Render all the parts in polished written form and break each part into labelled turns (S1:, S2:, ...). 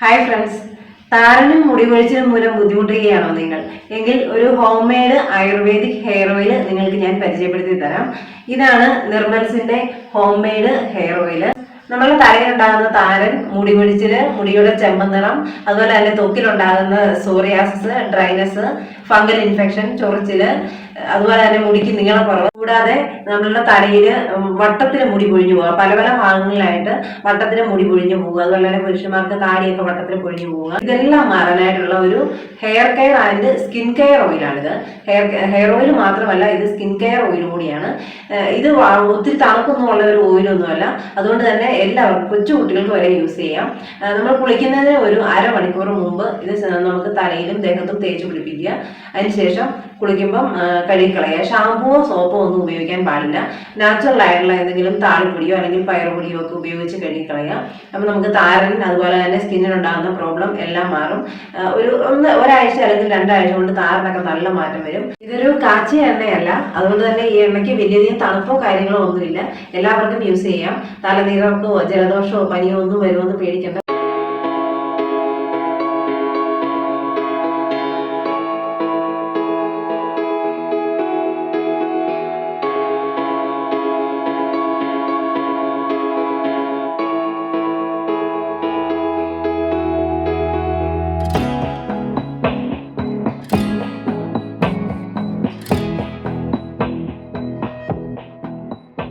S1: Hi friends, താരനും മുടികൊഴിച്ചിലും മൂലം ബുദ്ധിമുട്ടുകയാണോ നിങ്ങൾ? എങ്കിൽ ഒരു home made ayurvedic hair oil നിങ്ങൾക്ക് ഞാൻ പരിചയപ്പെടുത്തി തരാം. ഇതാണ് നിർമ്മൽസിന്റെ ഹോം മെയ്ഡ് ഹെയർ ഓയിൽ. നമ്മുടെ തലയിലുണ്ടാകുന്ന താരൻ, മുടി കൊഴിച്ചില്, മുടിയുടെ ചെമ്മ നിറം, അതുപോലെ തന്നെ ത്വക്കിലുണ്ടാകുന്ന സോറിയാസിസ്, ഡ്രൈനസ്, ഫംഗൽ ഇൻഫെക്ഷൻ, ചൊറിച്ചില്, അതുപോലെ തന്നെ മുടിക്ക് നീളക്കുറവ്, കൂടാതെ നമ്മളുടെ തലയില് വട്ടത്തിന് മുടി പൊഴിഞ്ഞു പോവുക, പല പല ഭാഗങ്ങളിലായിട്ട് വട്ടത്തിന് മുടി പൊഴിഞ്ഞു പോവുക, അതുപോലെ തന്നെ പുരുഷന്മാർക്ക് താടിയൊക്കെ വട്ടത്തിന് പൊഴിഞ്ഞു പോവുക, ഇതെല്ലാം മാറാനായിട്ടുള്ള ഒരു hair care and skin care ഓയിലാണിത്. ഹെയർ ഓയിൽ മാത്രമല്ല, ഇത് സ്കിൻ കെയർ ഓയിൽ കൂടിയാണ്. ഇത് ഒത്തിരി തണുപ്പൊന്നും ഒരു ഓയിലൊന്നുമല്ല. അതുകൊണ്ട് തന്നെ എല്ലാവർക്കും, കൊച്ചു കുട്ടികൾക്ക് വരെ യൂസ് ചെയ്യാം. നമ്മൾ കുളിക്കുന്നതിന് ഒരു അരമണിക്കൂർ മുമ്പ് ഇത് നമുക്ക് തലയിലും ദേഹത്തും തേച്ച് പിടിപ്പിക്കുക. അതിനുശേഷം കുളിക്കുമ്പം കഴുകിക്കളയുക. ഷാമ്പുവോ സോപ്പോ ഒന്നും ഉപയോഗിക്കാൻ പാടില്ല. നാച്ചുറൽ ആയിട്ടുള്ള എന്തെങ്കിലും താളിപ്പൊടിയോ അല്ലെങ്കിൽ പയറുപൊടിയോ ഒക്കെ ഉപയോഗിച്ച് കഴുകിക്കളയുക. അപ്പം നമുക്ക് താരൻ, അതുപോലെ തന്നെ സ്കിന്നിനുണ്ടാകുന്ന പ്രോബ്ലം എല്ലാം മാറും. ഒരാഴ്ച അല്ലെങ്കിൽ 2 ആഴ്ച കൊണ്ട് താരനൊക്കെ നല്ല മാറ്റം വരും. ഇതൊരു കാച്ചിയ എണ്ണയല്ല, അതുകൊണ്ട് തന്നെ ഈ എണ്ണയ്ക്ക് വലിയധികം തണുപ്പോ കാര്യങ്ങളോ ഒന്നുമില്ല. എല്ലാവർക്കും യൂസ് ചെയ്യാം. തലനീർക്കോ ജലദോഷമോ പനിയോ ഒന്നും വരുമെന്ന് പേടിക്കേണ്ട.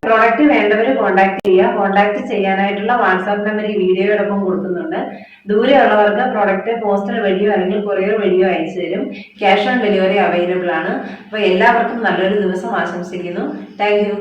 S1: പ്രോഡക്റ്റ് വേണ്ടവർ കോൺടാക്ട് ചെയ്യുക. കോൺടാക്ട് ചെയ്യാനായിട്ടുള്ള വാട്സാപ്പ് നമ്പർ ഈ വീഡിയോയോടൊപ്പം കൊടുക്കുന്നുണ്ട്. ദൂരെയുള്ളവർക്ക് പ്രോഡക്റ്റ് പോസ്റ്റൽ വഴിയോ അല്ലെങ്കിൽ കൊറിയർ വഴിയോ അയച്ചു തരും. ക്യാഷ് ഓൺ ഡെലിവറി അവൈലബിൾ ആണ്. അപ്പോൾ എല്ലാവർക്കും നല്ലൊരു ദിവസം ആശംസിക്കുന്നു. Thank you.